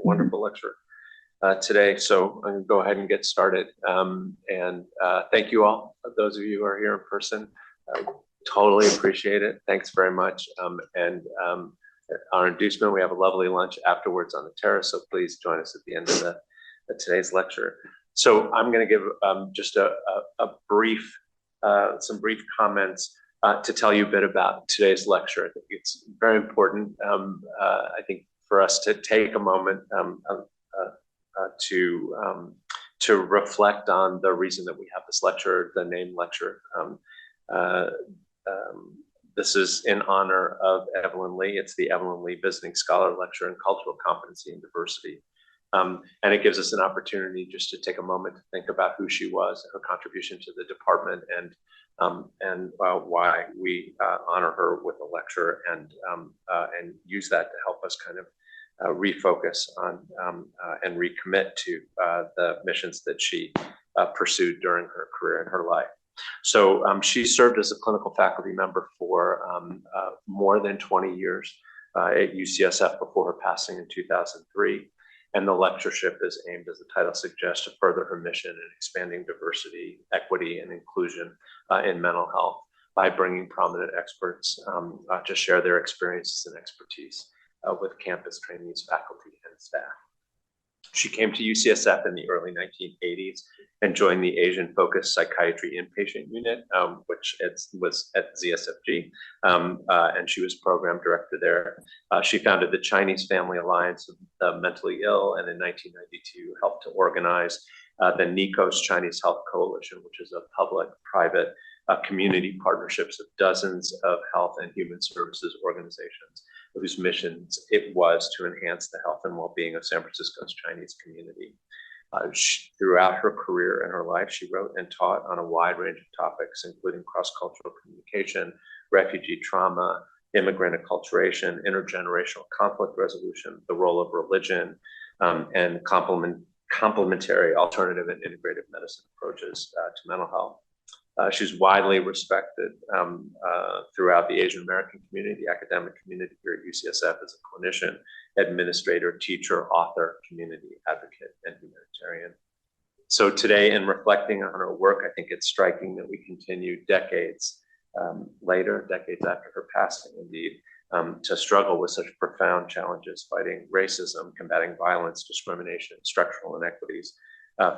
wonderful lecture today. So I'm going to go ahead and get started. Thank you all, those of you who are here in person. Totally appreciate it. Thanks very much. Our inducement, we have a lovely lunch afterwards on the terrace, so please join us at the end of today's lecture. So I'm going to give just some brief comments to tell you a bit about today's lecture. I think it's very important, I think, for us to take a moment to reflect on the reason that we have this lecture, the name lecture. This is in honor of Evelyn Lee. It's the Evelyn Lee Visiting Scholar Lecture in Cultural Competency and Diversity. And it gives us an opportunity just to take a moment to think about who she was, her contribution to the department, and why we honor her with a lecture and use that to help us kind of refocus on and recommit to the missions that she pursued during her career and her life. So she served as a clinical faculty member for more than 20 years at UCSF before her passing in 2003. And the lectureship is aimed, as the title suggests, to further her mission in expanding diversity, equity, and inclusion in mental health by bringing prominent experts to share their experiences and expertise with campus trainees, faculty, and staff. She came to UCSF in the early 1980s and joined the Asian-focused psychiatry inpatient unit, which was at ZSFG, and she was program director there. She founded the Chinese Family Alliance of the Mentally Ill, and in 1992 helped to organize the NICOS Chinese Health Coalition, which is a public-private community partnerships of dozens of health and human services organizations whose missions it was to enhance the health and well-being of San Francisco's Chinese community. Throughout her career and her life, she wrote and taught on a wide range of topics, including cross-cultural communication, refugee trauma, immigrant acculturation, intergenerational conflict resolution, the role of religion, and complementary alternative and integrative medicine approaches to mental health. She's widely respected throughout the Asian American community, the academic community here at UCSF as a clinician, administrator, teacher, author, community advocate, and humanitarian. So today, in reflecting on her work, I think it's striking that we continue decades later, decades after her passing indeed, to struggle with such profound challenges, fighting racism, combating violence, discrimination, structural inequities,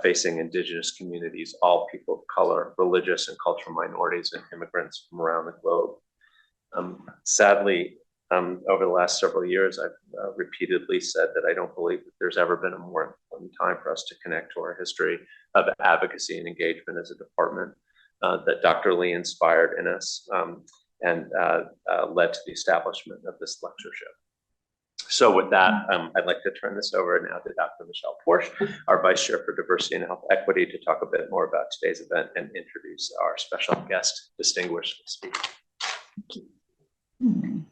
facing indigenous communities, all people of color, religious and cultural minorities, and immigrants from around the globe. Sadly, over the last several years, I've repeatedly said that I don't believe that there's ever been a more important time for us to connect to our history of advocacy and engagement as a department that Dr. Lee inspired in us and led to the establishment of this lectureship. So with that, I'd like to turn this over now to Dr. Michelle Porsche, our Vice Chair for Diversity and Health Equity, to talk a bit more about today's event and introduce our special guest, distinguished speaker. Thank you.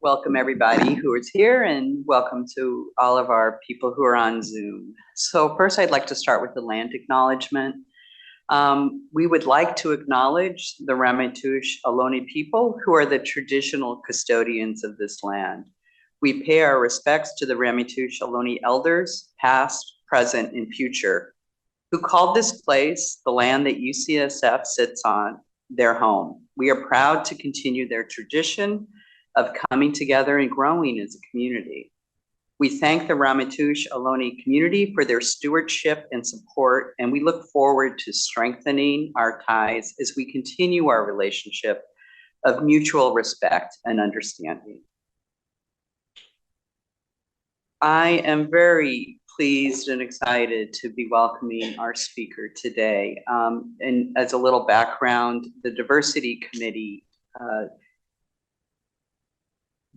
Welcome everybody who is here, and welcome to all of our people who are on Zoom. So first I'd like to start with the land acknowledgement. We would like to acknowledge the Ramaytush Ohlone people, who are the traditional custodians of this land. We pay our respects to the Ramaytush Ohlone elders, past, present, and future, who called this place, the land that UCSF sits on, their home. We are proud to continue their tradition of coming together and growing as a community. We thank the Ramaytush Ohlone community for their stewardship and support, and we look forward to strengthening our ties as we continue our relationship of mutual respect and understanding. I am very pleased and excited to be welcoming our speaker today. And as a little background, the Diversity Committee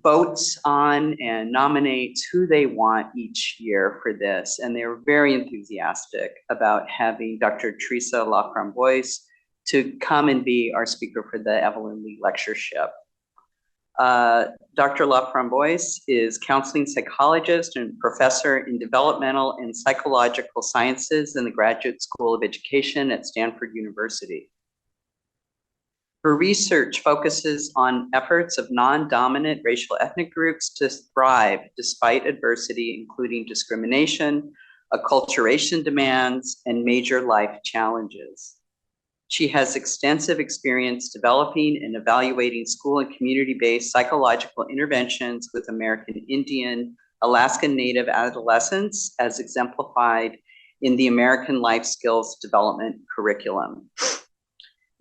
votes on and nominates who they want each year for this. And they're very enthusiastic about having Dr. Teresa LaFromboise to come and be our speaker for the Evelyn Lee Lectureship. Dr. LaFromboise is counseling psychologist and professor in developmental and psychological sciences in the Graduate School of Education at Stanford University. Her research focuses on efforts of non-dominant racial ethnic groups to thrive despite adversity, including discrimination, acculturation demands, and major life challenges. She has extensive experience developing and evaluating school and community-based psychological interventions with American Indian, Alaskan Native adolescents, as exemplified in the American Life Skills Development curriculum.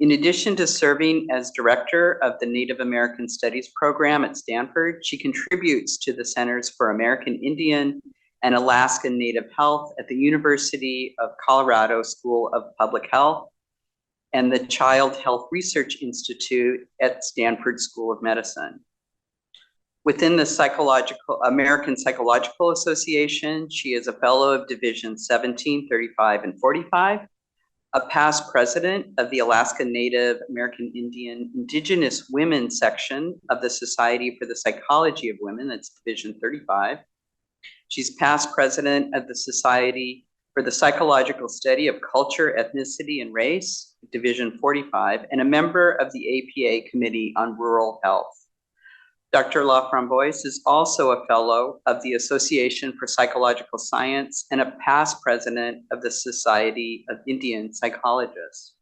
In addition to serving as director of the Native American Studies program at Stanford, she contributes to the Centers for American Indian and Alaskan Native Health at the University of Colorado School of Public Health and the Child Health Research Institute at Stanford School of Medicine. Within the American Psychological Association, she is a fellow of Division 17, 35, and 45, a past president of the Alaska Native American Indian Indigenous Women section of the Society for the Psychology of Women, that's Division 35. She's past president of the Society for the Psychological Study of Culture, Ethnicity, and Race, Division 45, and a member of the APA Committee on Rural Health. Dr. LaFromboise is also a fellow of the Association for Psychological Science and a past president of the Society of Indian Psychologists.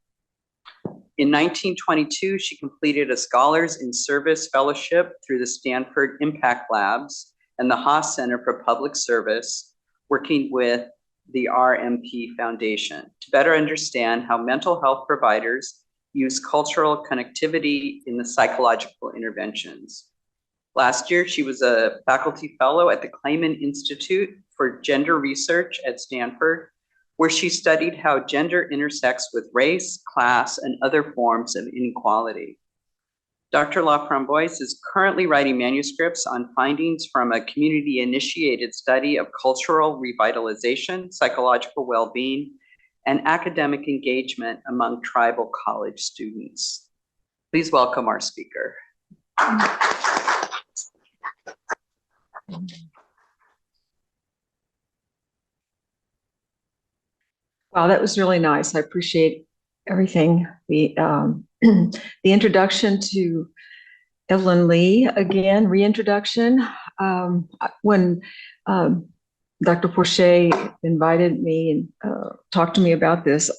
In 1922, she completed a Scholars in Service Fellowship through the Stanford Impact Labs and the Haas Center for Public Service, working with the RMP Foundation to better understand how mental health providers use cultural connectivity in the psychological interventions. Last year, she was a faculty fellow at the Clayman Institute for Gender Research at Stanford, where she studied how gender intersects with race, class, and other forms of inequality. Dr. LaFromboise is currently writing manuscripts on findings from a community-initiated study of cultural revitalization, psychological well-being, and academic engagement among tribal college students. Please welcome our speaker. Wow, that was really nice. I appreciate everything. The introduction to Evelyn Lee, again, reintroduction. When Dr. Porcher invited me and talked to me about this,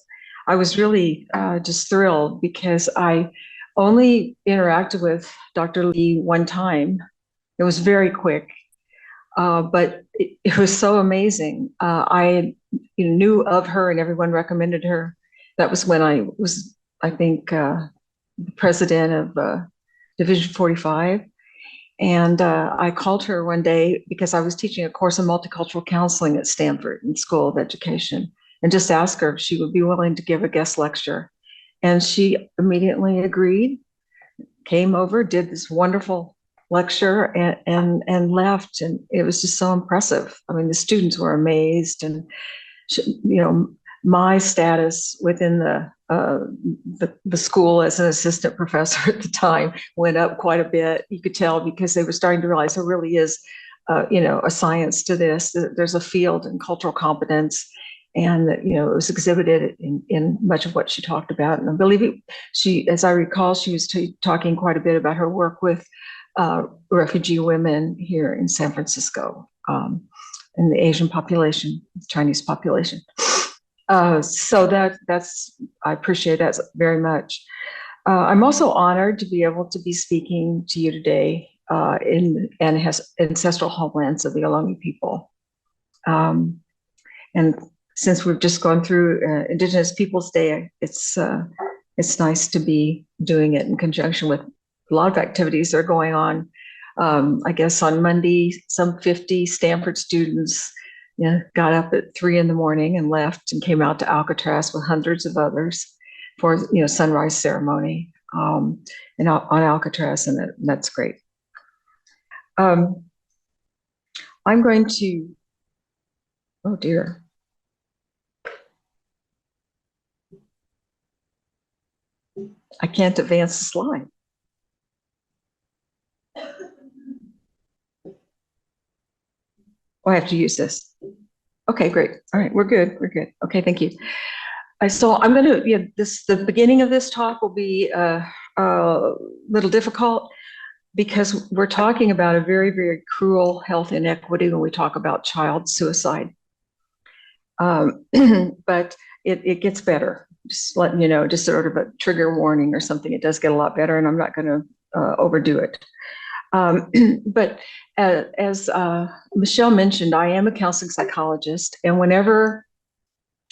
I was really just thrilled because I only interacted with Dr. Lee one time. It was very quick, but it was so amazing. I knew of her and everyone recommended her. That was when I was, I think, the president of Division 45. And I called her one day because I was teaching a course in multicultural counseling at Stanford in School of Education, and just asked her if she would be willing to give a guest lecture. And she immediately agreed, came over, did this wonderful lecture and left. And it was just so impressive. I mean, the students were amazed, and my status within the school as an assistant professor at the time went up quite a bit. You could tell because they were starting to realize there really is, a science to this. There's a field in cultural competence, and that, it was exhibited in much of what she talked about. And I believe she, as I recall, she was talking quite a bit about her work with refugee women here in San Francisco, and the Asian population, Chinese population. So that's I appreciate that very much. I'm also honored to be able to be speaking to you today in ancestral homelands of the Ohlone people. And since we've just gone through Indigenous Peoples Day, it's nice to be doing it in conjunction with a lot of activities that are going on. I guess on Monday, some 50 Stanford students got up at 3 a.m. and left and came out to Alcatraz with hundreds of others for sunrise ceremony on Alcatraz, and that's great. I'm going to, oh dear. I can't advance the slide. Oh, I have to use this. Okay, great. All right, we're good. We're good. Okay, thank you. So I'm going to, the beginning of this talk will be little difficult because we're talking about a very, very cruel health inequity when we talk about child suicide. But it gets better. Just letting you know, just sort of a trigger warning or something. It does get a lot better, and I'm not going to overdo it. But as Michelle mentioned, I am a counseling psychologist, and whenever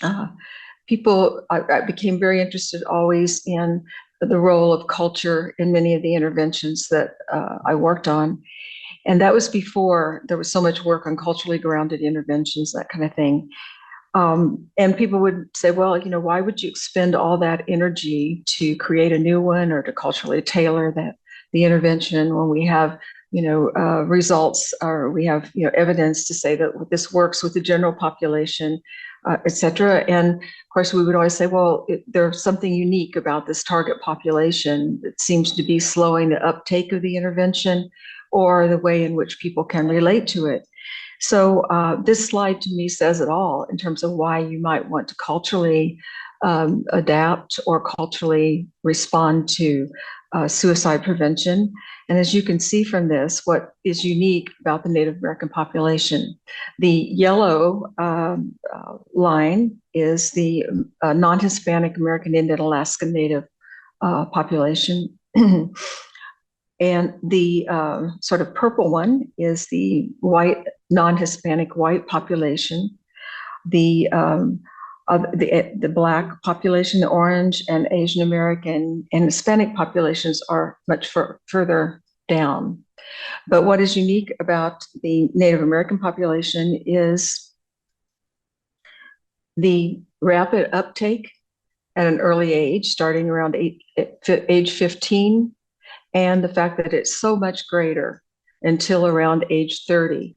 I became very interested always in the role of culture in many of the interventions that I worked on. And that was before there was so much work on culturally grounded interventions, that kind of thing. And people would say, well, why would you expend all that energy to create a new one or to culturally tailor the intervention when we have, results, or we have, evidence to say that this works with the general population, et cetera. And of course, we would always say, well, there's something unique about this target population that seems to be slowing the uptake of the intervention or the way in which people can relate to it. So this slide to me says it all in terms of why you might want to culturally adapt or culturally respond to suicide prevention. And as you can see from this, what is unique about the Native American population, the yellow line is the non-Hispanic American Indian Alaska Native population. And the sort of purple one is the white, non-Hispanic white population. The Black population, the orange, and Asian American and Hispanic populations are much further down. But what is unique about the Native American population is the rapid uptake at an early age, starting around age 15, and the fact that it's so much greater until around age 30.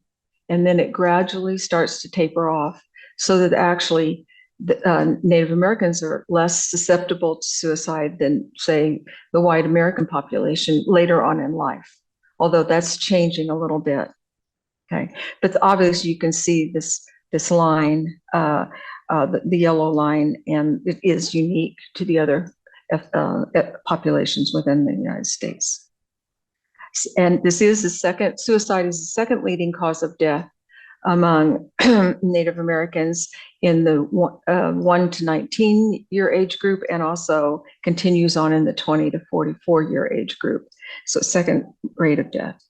And then it gradually starts to taper off so that actually Native Americans are less susceptible to suicide than, say, the white American population later on in life, although that's changing a little bit. Okay, but obviously you can see this line, the yellow line, and it is unique to the other populations within the United States. And this is suicide is the second leading cause of death among Native Americans in the 1 to 19 year age group, and also continues on in the 20 to 44 year age group. So second rate of death.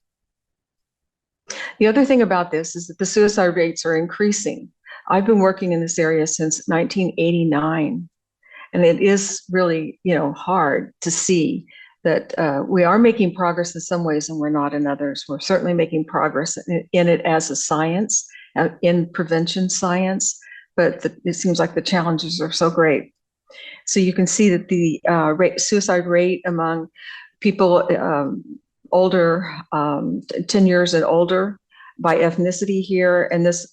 The other thing about this is that the suicide rates are increasing. I've been working in this area since 1989. And it is really, hard to see that we are making progress in some ways and we're not in others. We're certainly making progress in it as a science, in prevention science, but it seems like the challenges are so great. So you can see that the suicide rate among people older, 10 years and older by ethnicity here, and this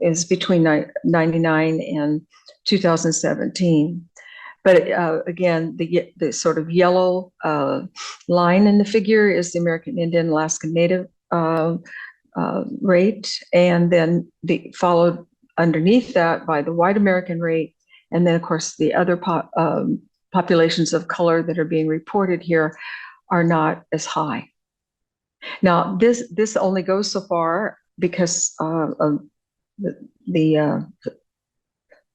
is between 99 and 2017. But again, the sort of yellow line in the figure is the American Indian Alaska Native rate, and then followed underneath that by the white American rate, and then of course the other populations of color that are being reported here are not as high. Now this only goes so far because of the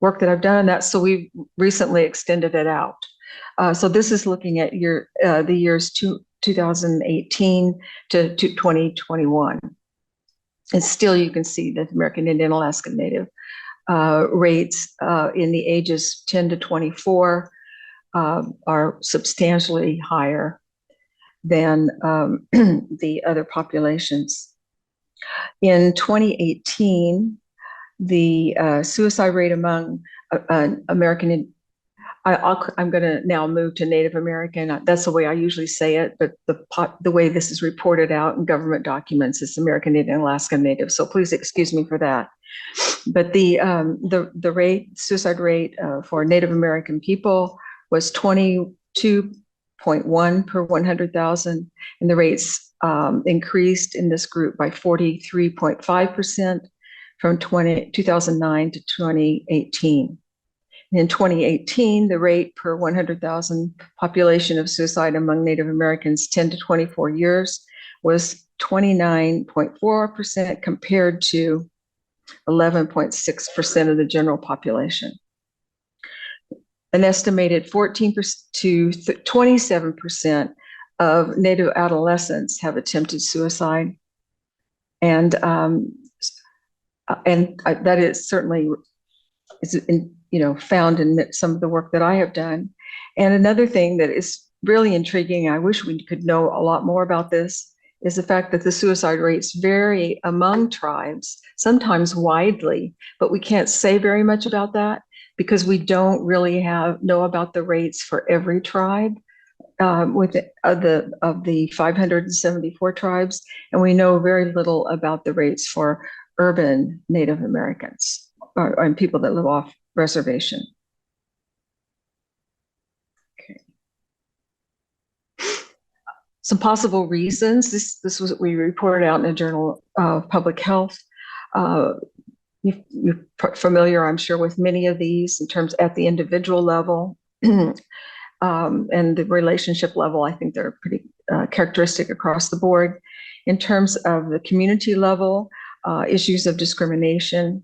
work that I've done on that. So we've recently extended it out. So this is looking at the years 2018 to 2021. And still you can see that American Indian Alaska Native rates in the ages 10 to 24 are substantially higher than the other populations. In 2018, the suicide rate among American, I'm going to now move to Native American. That's the way I usually say it, but the way this is reported out in government documents is American Indian Alaska Native. So please excuse me for that. But the suicide rate for Native American people was 22.1 per 100,000, and the rates increased in this group by 43.5%. From 2009 to 2018. In 2018, the rate per 100,000 population of suicide among Native Americans 10 to 24 years was 29.4% compared to 11.6% of the general population. An estimated 14% to 27% of Native adolescents have attempted suicide. And that is certainly found in some of the work that I have done. And another thing that is really intriguing, I wish we could know a lot more about this, is the fact that the suicide rates vary among tribes, sometimes widely, but we can't say very much about that because we don't really know about the rates for every tribe of the 574 tribes, and we know very little about the rates for urban Native Americans and people that live off reservation. Okay. Some possible reasons. This was what we reported out in the Journal of Public Health. You're familiar, I'm sure, with many of these in terms at the individual level and the relationship level. I think they're pretty characteristic across the board. In terms of the community level, issues of discrimination,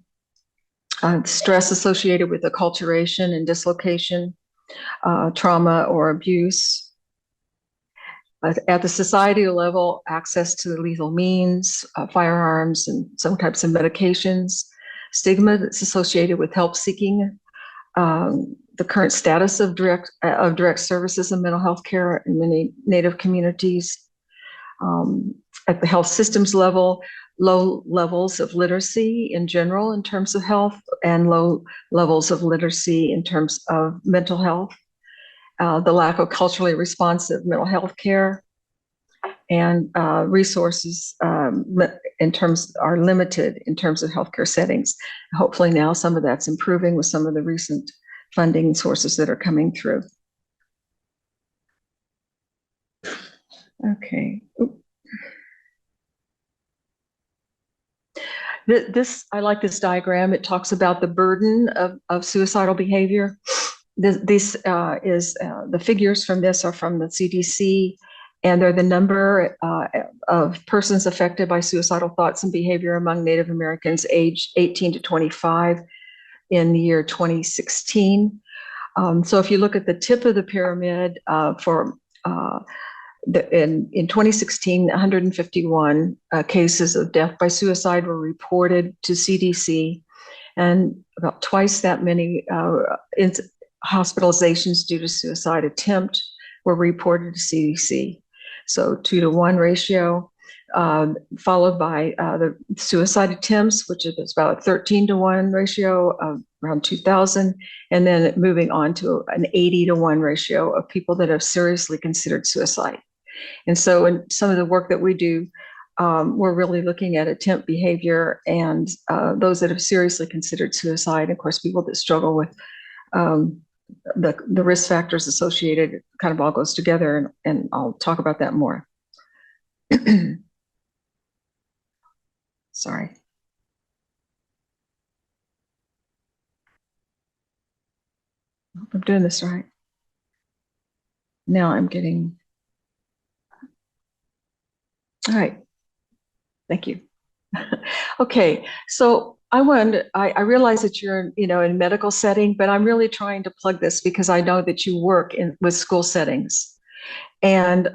stress associated with acculturation and dislocation, trauma or abuse. At the societal level, access to lethal means, firearms, and some types of medications, stigma that's associated with help seeking, the current status of direct services in mental health care in many Native communities. At the health systems level, low levels of literacy in general in terms of health and low levels of literacy in terms of mental health. The lack of culturally responsive mental health care and resources are limited in terms of healthcare settings. Hopefully now some of that's improving with some of the recent funding sources that are coming through. Okay. I like this diagram. It talks about the burden of suicidal behavior. The figures from this are from the CDC, and they're the number of persons affected by suicidal thoughts and behavior among Native Americans aged 18 to 25 in the year 2016. So if you look at the tip of the pyramid in 2016, 151 cases of death by suicide were reported to CDC, and about twice that many hospitalizations due to suicide attempt were reported to CDC. So 2-to-1 ratio, followed by the suicide attempts, which is about a 13-to-1 ratio of around 2,000, and then moving on to an 80-to-1 ratio of people that have seriously considered suicide. And so in some of the work that we do, we're really looking at attempt behavior and those that have seriously considered suicide. Of course, people that struggle with the risk factors associated, it kind of all goes together, and I'll talk about that more. Sorry. I hope I'm doing this right. Now I'm getting, all right, thank you. Okay, so I realize that you're, in a medical setting, but I'm really trying to plug this because I know that you work with school settings. And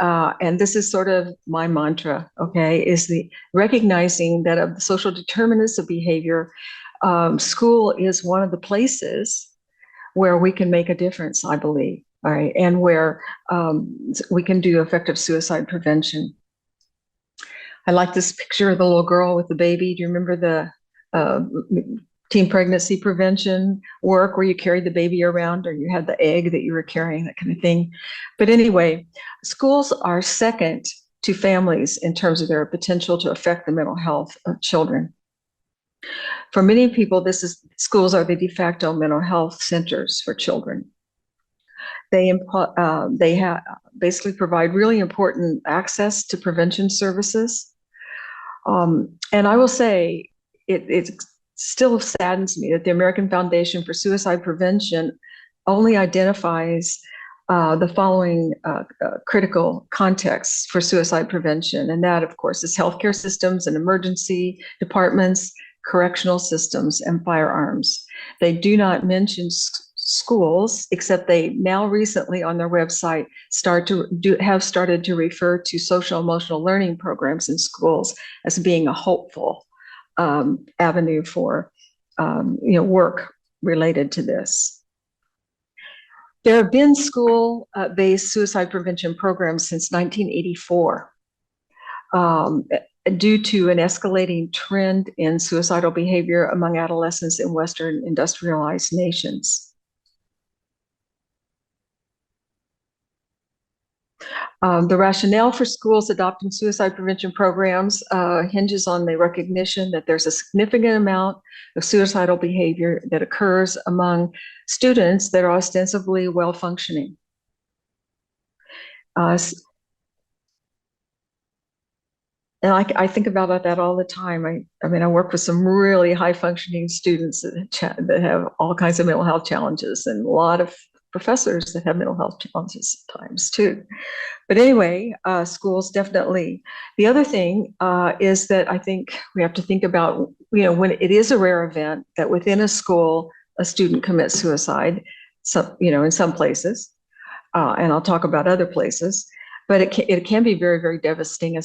this is sort of my mantra, okay, is the recognizing that of the social determinants of behavior, school is one of the places where we can make a difference, I believe, all right, and where we can do effective suicide prevention. I like this picture of the little girl with the baby. Do you remember the teen pregnancy prevention work where you carried the baby around, or you had the egg that you were carrying, that kind of thing? But anyway, schools are second to families in terms of their potential to affect the mental health of children. For many people, schools are the de facto mental health centers for children. They basically provide really important access to prevention services. And I will say it's still saddens me that the American Foundation for Suicide Prevention only identifies the following critical contexts for suicide prevention. And that, of course, is healthcare systems and emergency departments, correctional systems, and firearms. They do not mention schools, except they now recently on their website have started to refer to social emotional learning programs in schools as being a hopeful avenue for work related to this. There have been school-based suicide prevention programs since 1984 due to an escalating trend in suicidal behavior among adolescents in Western industrialized nations. The rationale for schools adopting suicide prevention programs hinges on the recognition that there's a significant amount of suicidal behavior that occurs among students that are ostensibly well-functioning. And I think about that all the time. I mean, I work with some really high-functioning students that have all kinds of mental health challenges, and a lot of professors that have mental health challenges at times too. But anyway, schools definitely. The other thing is that I think we have to think about, when it is a rare event that within a school, a student commits suicide, in some places, and I'll talk about other places, but it can be very, very devastating,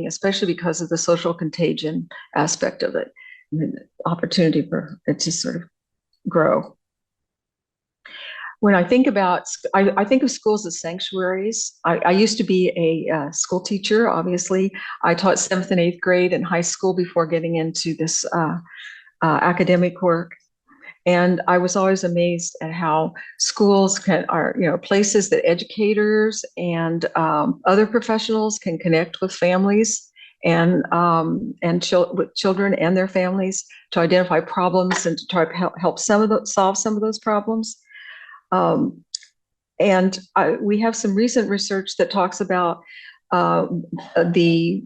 especially because of the social contagion aspect of it, and the opportunity for it to sort of grow. When I think about, I think of schools as sanctuaries. I used to be a school teacher, obviously. I taught 7th and 8th grade in high school before getting into this academic work. And I was always amazed at how schools are places that educators and other professionals can connect with families and with children and their families to identify problems and to try to help solve some of those problems. We have some recent research that talks about the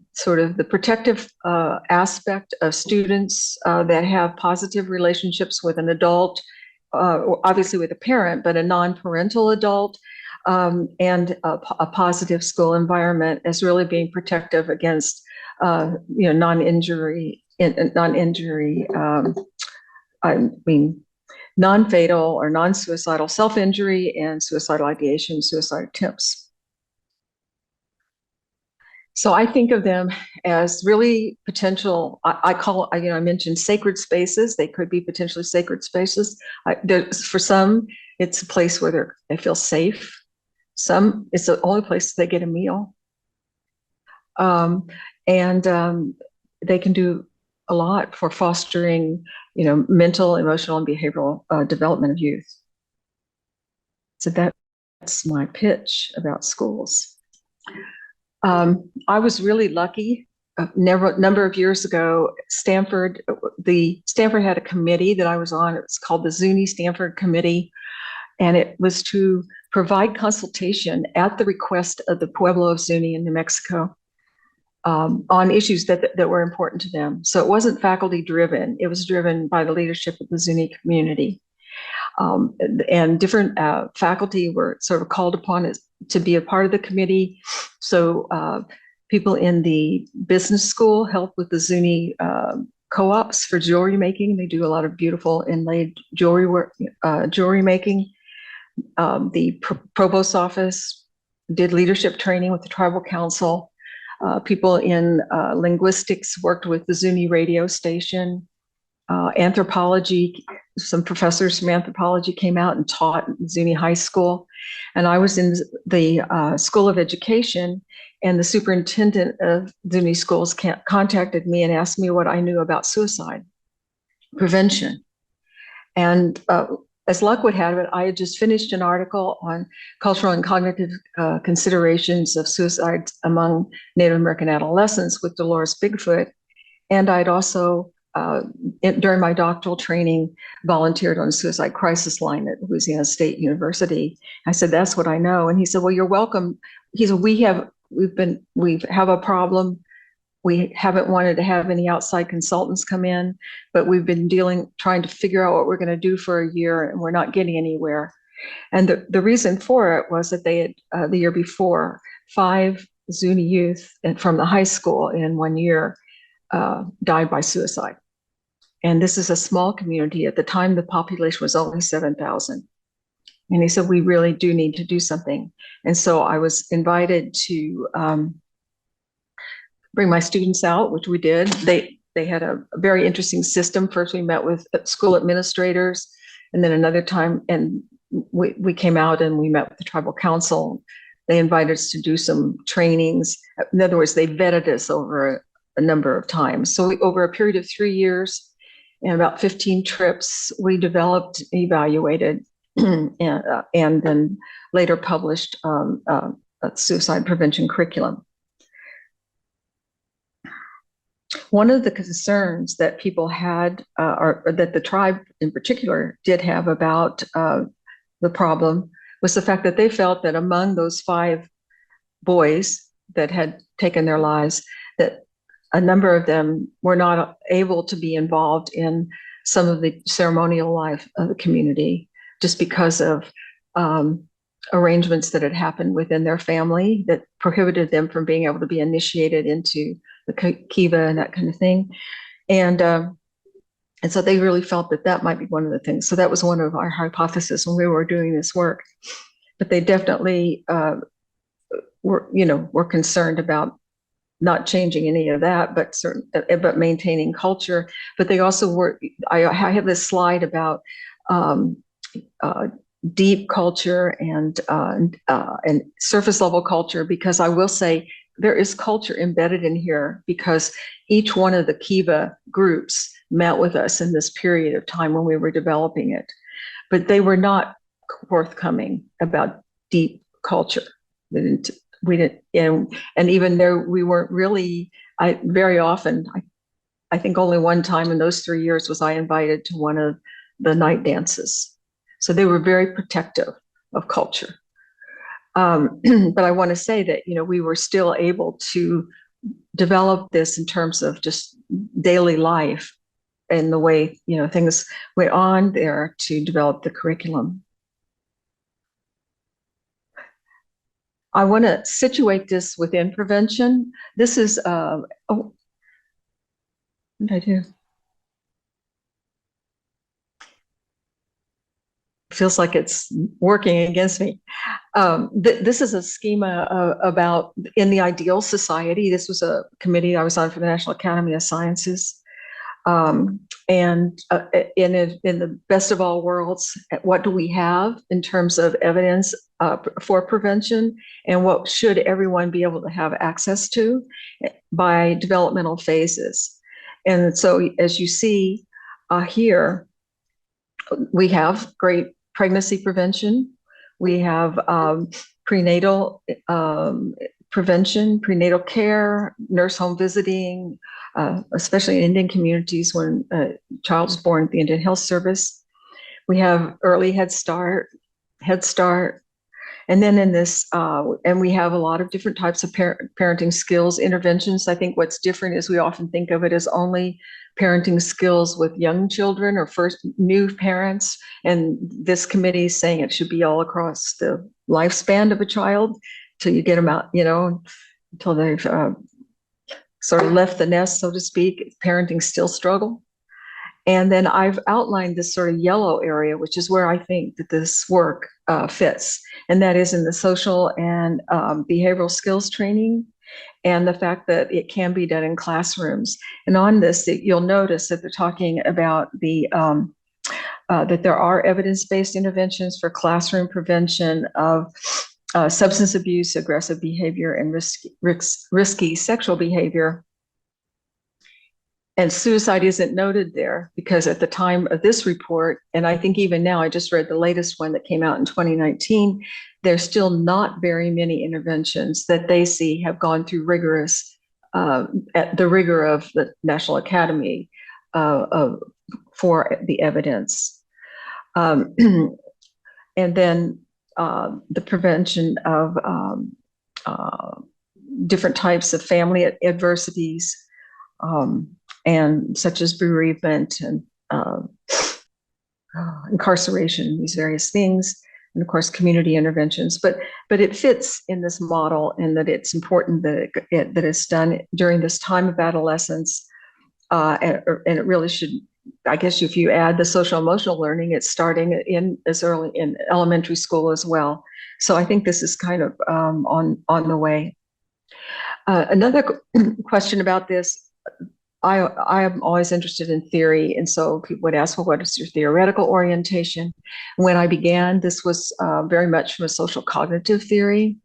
protective aspect of students that have positive relationships with an adult, obviously with a parent, but a non-parental adult, and a positive school environment as really being protective against non-injury. Non-fatal or non-suicidal self-injury and suicidal ideation, suicide attempts. So I think of them as really potential, I mentioned sacred spaces. They could be potentially sacred spaces. For some, it's a place where they feel safe. Some, it's the only place they get a meal. They can do a lot for fostering, mental, emotional, and behavioral development of youth. So that's my pitch about schools. I was really lucky. A number of years ago, Stanford had a committee that I was on. It was called the Zuni Stanford Committee, and it was to provide consultation at the request of the Pueblo of Zuni in New Mexico. On issues that were important to them. So it wasn't faculty driven, it was driven by the leadership of the Zuni community. And different faculty were sort of called upon to be a part of the committee. So people in the business school help with the Zuni co-ops for jewelry making. They do a lot of beautiful inlaid jewelry work, jewelry making. The provost office did leadership training with the tribal council. People in linguistics worked with the Zuni radio station. Anthropology, some professors from anthropology came out and taught at Zuni High School. And I was in the School of Education, and the superintendent of Zuni schools contacted me and asked me what I knew about suicide prevention. And as luck would have it, I had just finished an article on cultural and cognitive considerations of suicide among Native American adolescents with Dolores Bigfoot. And I'd also, during my doctoral training, volunteered on a suicide crisis line at Louisiana State University. I said, that's what I know. And he said, well, you're welcome. He said, we have a problem We haven't wanted to have any outside consultants come in, but we've been trying to figure out what we're going to do for a year, and we're not getting anywhere. And the reason for it was that they had, the year before, 5 Zuni youth from the high school in 1 year died by suicide. And this is a small community. At the time, the population was only 7,000. And he said, we really do need to do something. And so I was invited to bring my students out, which we did. They had a very interesting system. First, we met with school administrators, and then another time, and we came out and we met with the tribal council. They invited us to do some trainings. In other words, they vetted us over a number of times. So over a period of 3 years and about 15 trips, we developed, evaluated, and then later published a suicide prevention curriculum. One of the concerns that people had, or that the tribe in particular did have about the problem, was the fact that they felt that among those 5 boys that had taken their lives, that a number of them were not able to be involved in some of the ceremonial life of the community, just because of arrangements that had happened within their family that prohibited them from being able to be initiated into the kiva and that kind of thing. And so they really felt that that might be one of the things. So that was one of our hypotheses when we were doing this work. But they definitely were concerned about not changing any of that, but maintaining culture. But they also were. I have this slide about deep culture and surface level culture, because I will say there is culture embedded in here, because each one of the kiva groups met with us in this period of time when we were developing it, but they were not forthcoming about deep culture. We didn't, and even though we weren't really, very often, I think only one time in those 3 years was I invited to one of the night dances. So they were very protective of culture. But I want to say that, we were still able to develop this in terms of just daily life and the way, things went on there to develop the curriculum. I want to situate this within prevention. This is, what did I do? Feels like it's working against me. This is a schema about in the ideal society. This was a committee I was on for the National Academy of Sciences. And in the best of all worlds, what do we have in terms of evidence for prevention, and what should everyone be able to have access to by developmental phases? And so as you see here, we have great pregnancy prevention. We have prenatal prevention, prenatal care, nurse home visiting, especially in Indian communities when a child's born at the Indian Health Service. We have early Head Start. And then in this, and we have a lot of different types of parenting skills, interventions. I think what's different is we often think of it as only parenting skills with young children or first new parents. And this committee is saying it should be all across the lifespan of a child till you get them out, until they've sort of left the nest, so to speak. Parenting still struggle. And then I've outlined this sort of yellow area, which is where I think that this work fits. And that is in the social and behavioral skills training, and the fact that it can be done in classrooms. And on this, you'll notice that they're talking about that there are evidence-based interventions for classroom prevention of substance abuse, aggressive behavior, and risky sexual behavior. And suicide isn't noted there because at the time of this report, and I think even now, I just read the latest one that came out in 2019, there's still not very many interventions that they see have gone through rigorous, at the rigor of the National Academy for the evidence. And then the prevention of different types of family adversities, and such as bereavement and incarceration, these various things, and of course community interventions. But it fits in this model in that it's important that it's done during this time of adolescence, and it really should. I guess if you add the social emotional learning, it's starting in as early in elementary school as well. So I think this is kind of on the way. Another question about this. I am always interested in theory, and so people would ask, well, what is your theoretical orientation? When I began, this was very much from a social cognitive theory.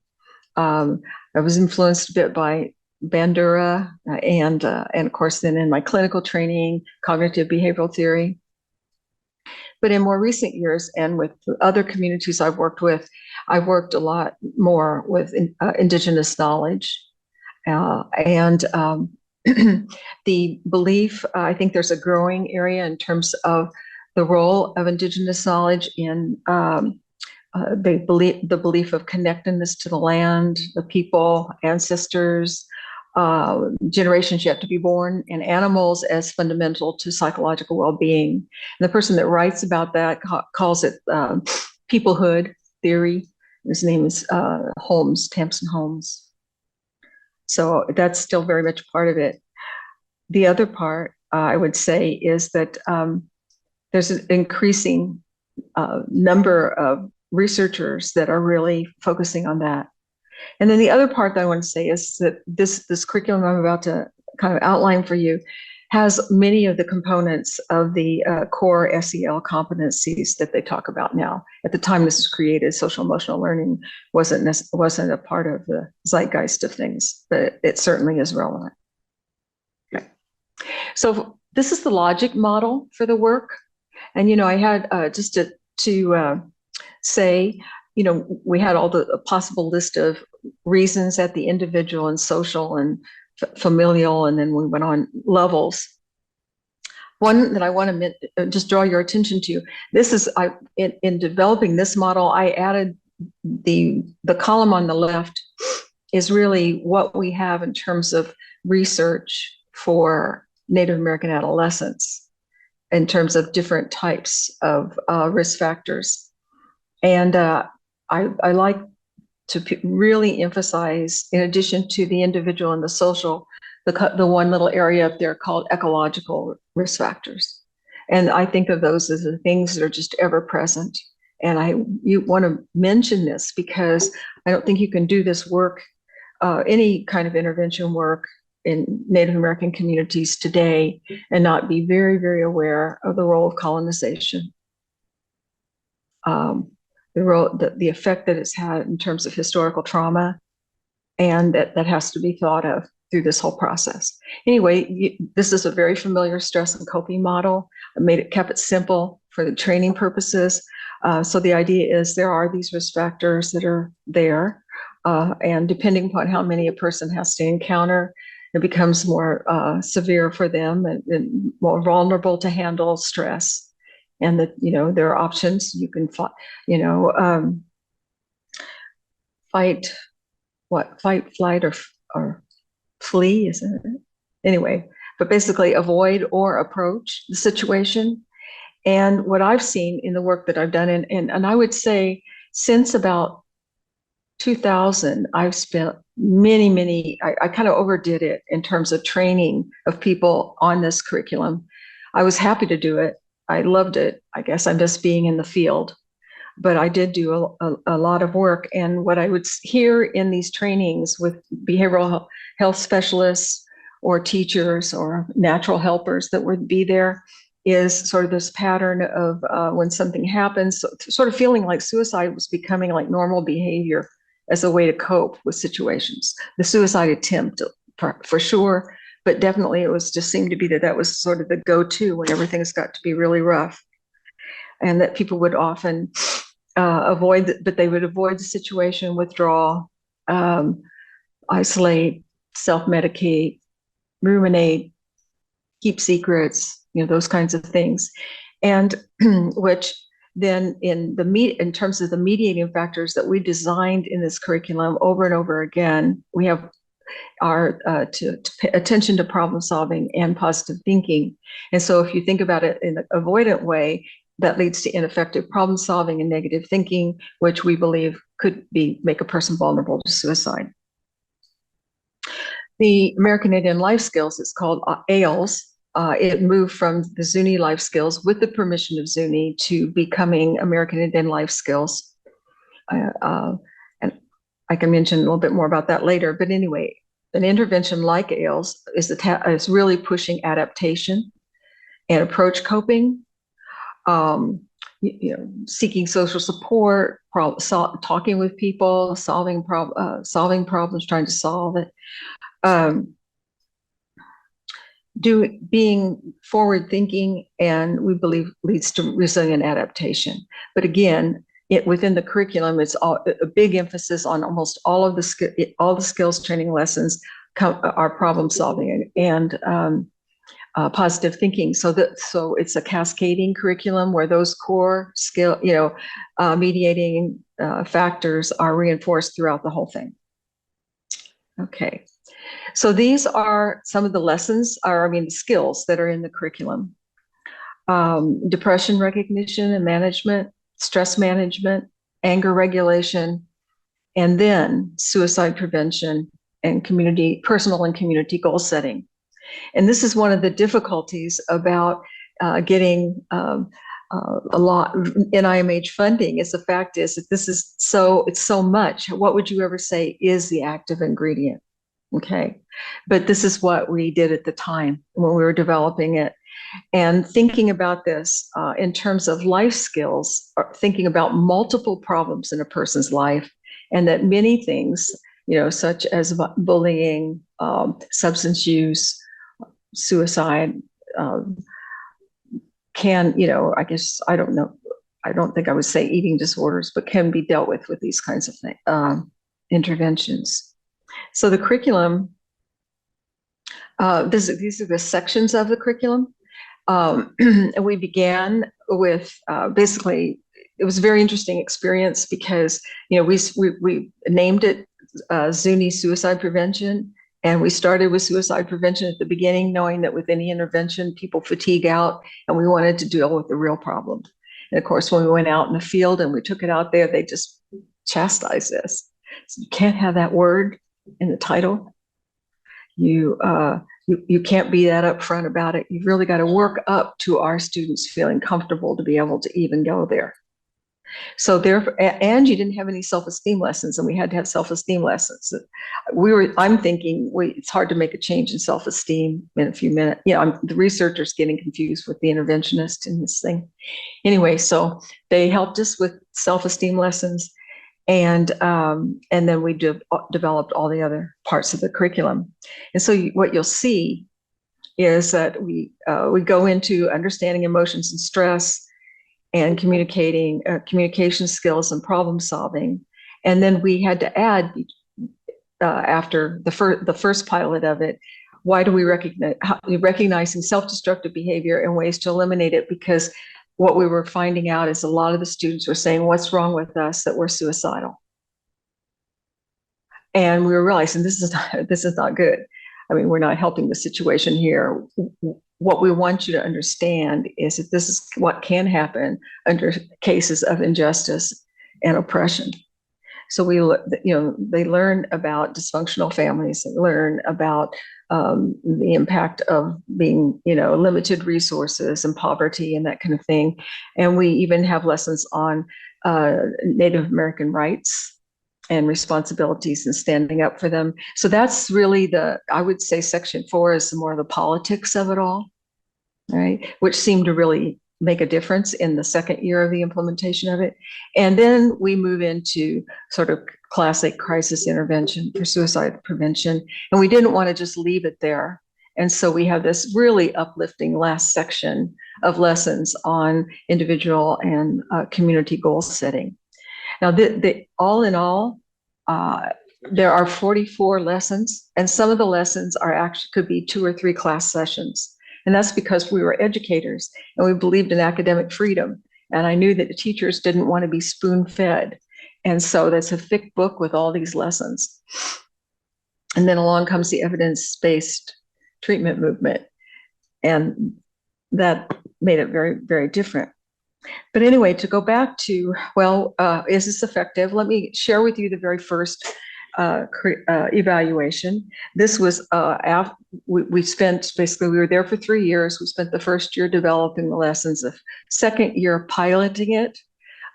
I was influenced a bit by Bandura and of course then in my clinical training, cognitive behavioral theory. But in more recent years and with other communities I've worked with, I've worked a lot more with indigenous knowledge and the belief, I think there's a growing area in terms of the role of indigenous knowledge in the belief of connectedness to the land, the people, ancestors, generations yet to be born, and animals as fundamental to psychological well-being. And the person that writes about that calls it peoplehood theory. His name is Holmes, Tamsin Holmes. So that's still very much part of it. The other part, I would say, is that there's an increasing number of researchers that are really focusing on that. And then the other part that I want to say is that this curriculum I'm about to kind of outline for you has many of the components of the core SEL competencies that they talk about now. At the time this was created, social emotional learning wasn't a part of the zeitgeist of things, but it certainly is relevant. Okay. So this is the logic model for the work. And, I had just to say, we had all the possible list of reasons at the individual and social and familial, and then we went on levels. One that I want to just draw your attention to, this is, in developing this model, I added the column on the left is really what we have in terms of research for Native American adolescents in terms of different types of risk factors. And I like to really emphasize, in addition to the individual and the social, the one little area up there called ecological risk factors. And I think of those as the things that are just ever present. And you want to mention this because I don't think you can do this work, any kind of intervention work in Native American communities today and not be very, very aware of the role of colonization. The role, the effect that it's had in terms of historical trauma, and that has to be thought of through this whole process. Anyway, this is a very familiar stress and coping model. I kept it simple for the training purposes. So the idea is there are these risk factors that are there, and depending upon how many a person has to encounter, it becomes more severe for them and more vulnerable to handle stress. And that, there are options. You can fight, flight, or flee, isn't it? Anyway, but basically avoid or approach the situation. And what I've seen in the work that I've done, and I would say since about 2000, I've spent many, I kind of overdid it in terms of training of people on this curriculum. I was happy to do it. I loved it. I guess I'm just being in the field, but I did do a lot of work. And what I would hear in these trainings with behavioral health specialists or teachers or natural helpers that would be there is sort of this pattern of when something happens, sort of feeling like suicide was becoming like normal behavior as a way to cope with situations. The suicide attempt for sure, but definitely it was just seemed to be that was sort of the go-to when everything's got to be really rough. And that people would often avoid the situation, withdraw, isolate, self-medicate, ruminate, keep secrets, those kinds of things. And which then in terms of the mediating factors that we designed in this curriculum over and over again, we have are to pay attention to problem solving and positive thinking. And so if you think about it in an avoidant way, that leads to ineffective problem solving and negative thinking, which we believe could make a person vulnerable to suicide. The American Indian Life Skills, it's called AILS. It moved from the Zuni Life Skills with the permission of Zuni to becoming American Indian Life Skills. And I can mention a little bit more about that later. But anyway, an intervention like AILS is really pushing adaptation and approach coping, seeking social support, talking with people, solving problems, trying to solve it. Being forward thinking, and we believe leads to resilient adaptation. But again, within the curriculum, it's a big emphasis on almost all the skills training lessons are problem solving and positive thinking. So it's a cascading curriculum where those core skill, mediating factors are reinforced throughout the whole thing. Okay. So these are some of the lessons, the skills that are in the curriculum. Depression recognition and management, stress management, anger regulation, and then suicide prevention and personal and community goal setting. And this is one of the difficulties about getting a lot NIMH funding, is the fact is that it's so much. What would you ever say is the active ingredient? Okay, but this is what we did at the time when we were developing it. And thinking about this in terms of life skills, thinking about multiple problems in a person's life, and that many things, such as bullying, substance use, suicide, I guess, I don't know, I don't think I would say eating disorders, but can be dealt with these kinds of interventions. So the curriculum, these are the sections of the curriculum. And we began with basically, it was a very interesting experience because, we named it Zuni suicide prevention. And we started with suicide prevention at the beginning, knowing that with any intervention, people fatigue out, and we wanted to deal with the real problem. And of course, when we went out in the field and we took it out there, they just chastised us. So you can't have that word in the title. You can't be that upfront about it. You've really got to work up to our students feeling comfortable to be able to even go there. So and you didn't have any self-esteem lessons, and we had to have self-esteem lessons. I'm thinking, it's hard to make a change in self-esteem in a few minutes. The researcher's getting confused with the interventionist in this thing. Anyway, so they helped us with self-esteem lessons, and then we developed all the other parts of the curriculum. And so what you'll see is that we go into understanding emotions and stress, and communication skills and problem solving. And then we had to add, after the first pilot of it, why do we recognizing self-destructive behavior and ways to eliminate it? Because what we were finding out is a lot of the students were saying, what's wrong with us that we're suicidal? And we were realizing this is not good. We're not helping the situation here. What we want you to understand is that this is what can happen under cases of injustice and oppression. So they learn about dysfunctional families, they learn about the impact of being, limited resources and poverty and that kind of thing. And we even have lessons on Native American rights and responsibilities and standing up for them. So that's really I would say section 4 is more of the politics of it all, right? Which seemed to really make a difference in the second year of the implementation of it. And then we move into sort of classic crisis intervention for suicide prevention. And we didn't want to just leave it there. And so we have this really uplifting last section of lessons on individual and community goal setting. Now, all in all, there are 44 lessons, and some of the lessons could be 2 or 3 class sessions. And that's because we were educators and we believed in academic freedom. And I knew that the teachers didn't want to be spoon-fed. And so that's a thick book with all these lessons. And then along comes the evidence-based treatment movement. And that made it very, very different. But anyway, to go back to, well, is this effective? Let me share with you the very first evaluation. This was we spent, basically, we were there for 3 years. We spent the first year developing the lessons, the second year piloting it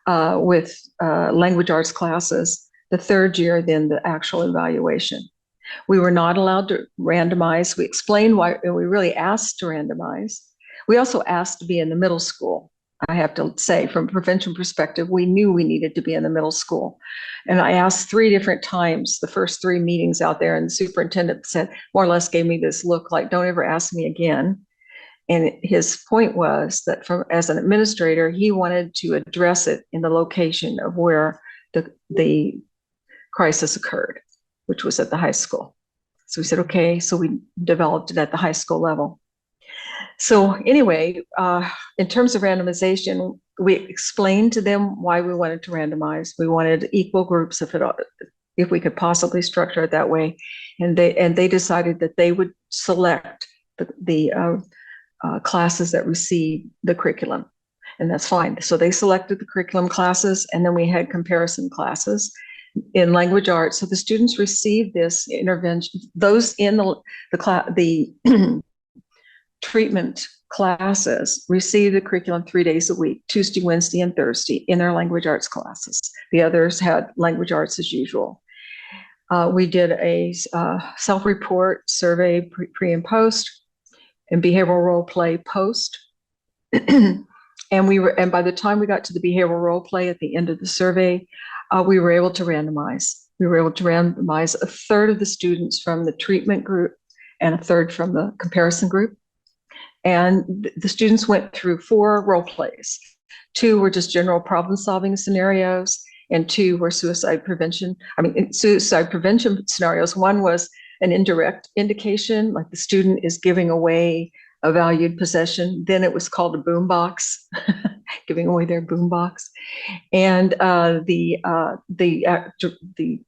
with language arts classes, the third year, then the actual evaluation. We were not allowed to randomize. We explained why, and we really asked to randomize. We also asked to be in the middle school. I have to say, from a prevention perspective, we knew we needed to be in the middle school. And I asked 3 different times, the first 3 meetings out there, and the superintendent said, more or less gave me this look like, don't ever ask me again. And his point was that as an administrator, he wanted to address it in the location of where the crisis occurred, which was at the high school. So we said, okay, so we developed it at the high school level. So anyway, in terms of randomization, we explained to them why we wanted to randomize. We wanted equal groups if we could possibly structure it that way. And they decided that they would select the classes that received the curriculum, and that's fine. So they selected the curriculum classes, and then we had comparison classes in language arts. So the students received this intervention. Those in the treatment classes receive the curriculum 3 days a week, Tuesday, Wednesday, and Thursday, in their language arts classes. The others had language arts as usual. We did a self-report survey pre and post, and behavioral role play post. And by the time we got to the behavioral role play at the end of the survey, we were able to randomize. We were able to randomize a third of the students from the treatment group and a third from the comparison group. And the students went through 4 role plays. 2 were just general problem solving scenarios, and 2 were suicide prevention scenarios. One was an indirect indication, like the student is giving away a valued possession. Then it was called a boombox, giving away their boombox. And the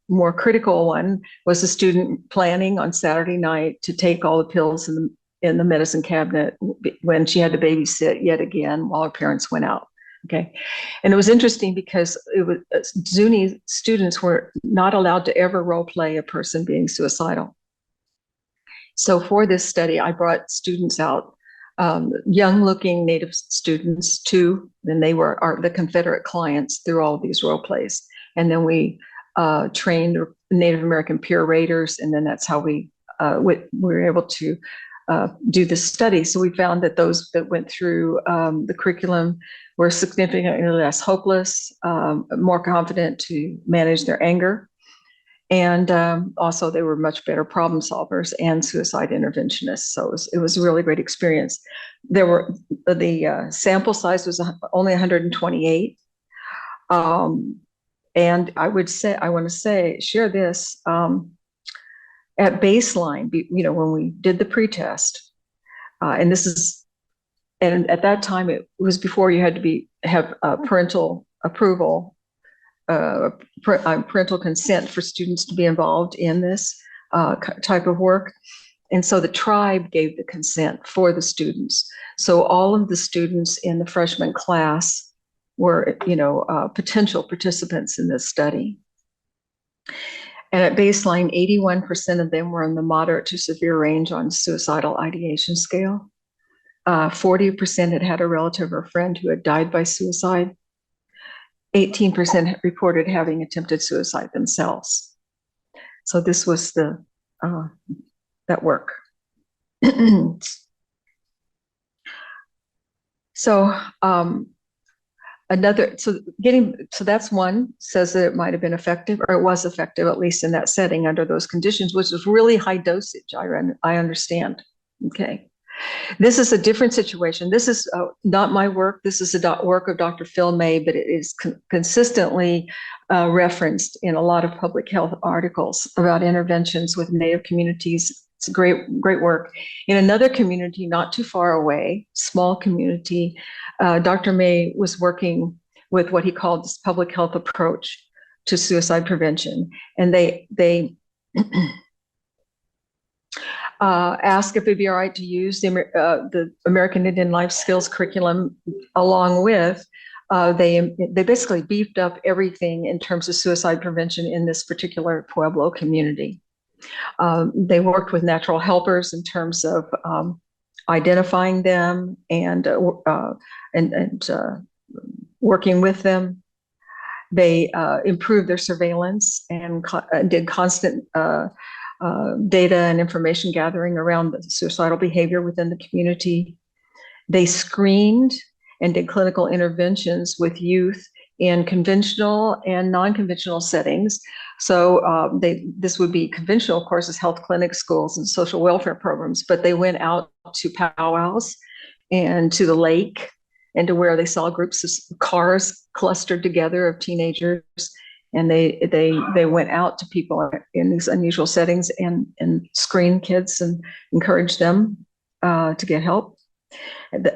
more critical one was the student planning on Saturday night to take all the pills in the medicine cabinet when she had to babysit yet again while her parents went out. Okay. And it was interesting because Zuni students were not allowed to ever role play a person being suicidal. So for this study, I brought students out, young looking Native students too, and they were the Confederate clients through all of these role plays. And then we trained Native American peer raters, and then that's how we were able to do this study. So we found that those that went through the curriculum were significantly less hopeless, more confident to manage their anger, and also they were much better problem solvers and suicide interventionists. So it was a really great experience. There were the sample size was only 128, and I want to share this. At baseline, when we did the pretest, and at that time it was before you had to have parental approval, parental consent for students to be involved in this type of work, and so the tribe gave the consent for the students. So all of the students in the freshman class were, potential participants in this study. And at baseline, 81% of them were in the moderate to severe range on suicidal ideation scale. 40% had had a relative or friend who had died by suicide. 18% reported having attempted suicide themselves. So this was that work. So that's one, says that it might have been effective, or it was effective, at least in that setting under those conditions, which was really high dosage. I understand. Okay. This is a different situation. This is not my work. This is the work of Dr. Phil May, but it is consistently referenced in a lot of public health articles about interventions with Native communities. It's great work. In another community not too far away, small community, Dr. May was working with what he called this public health approach to suicide prevention. And they asked if it'd be all right to use the American Indian Life Skills curriculum along with, they basically beefed up everything in terms of suicide prevention in this particular Pueblo community. They worked with natural helpers in terms of identifying them and working with them. They improved their surveillance and did constant data and information gathering around the suicidal behavior within the community. They screened and did clinical interventions with youth in conventional and non-conventional settings. So this would be conventional, of course, as health clinics, schools, and social welfare programs, but they went out to powwows and to the lake and to where they saw groups of cars clustered together of teenagers. And they went out to people in these unusual settings and screened kids and encouraged them to get help.